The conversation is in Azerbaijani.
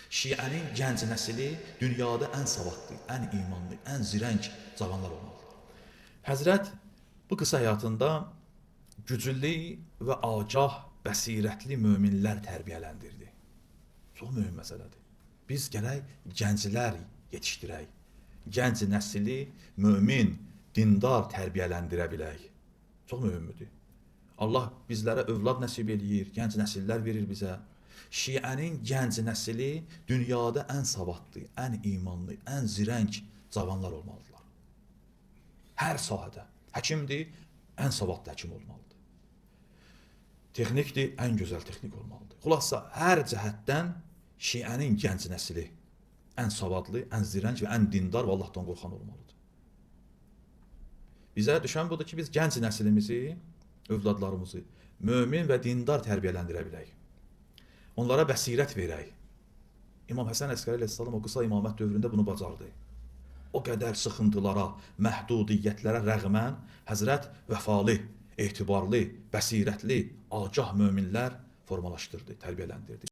Şiənin gənc nəsli dünyada ən savadlı, ən imanlı, ən zirəng cavanlar olmalıdır. Həzrət bu qısa həyatında güclü və agah, bəsirətli möminlər tərbiyələndirdi. Çox mühüm məsələdir. Biz gərək gənclər yetişdirək. Gənc nəsli mömin, dindar tərbiyələndirə bilək. Çox mühümdür. Allah bizlərə övlad nəsib eləyir, gənc nəsillər verir bizə. Şiənin gənc nəsli dünyada ən savadlı, ən imanlı, ən zirəng cavanlar olmalıdırlar. Hər sahədə. Həkimdir, ən savadlı həkim olmalıdır. Texnikdir, ən gözəl texnik olmalıdır. Xülasə, hər cəhətdən şiənin gənc nəsli ən savadlı, ən zirəng və ən dindar və Allahdan qorxan olmalıdır. Bizə düşən budur ki, biz gənc nəslimizi, övladlarımızı mömin və dindar tərbiyələndirə bilək. Onlara bəsirət verək. İmam Həsən Əskəri əleyhissalam o qısa imamət dövründə bunu bacardı. O qədər sıxıntılara, məhdudiyyətlərə rəğmən Həzrət vəfalı, etibarlı, bəsirətli, agah möminlər formalaşdırdı, tərbiyələndirdi.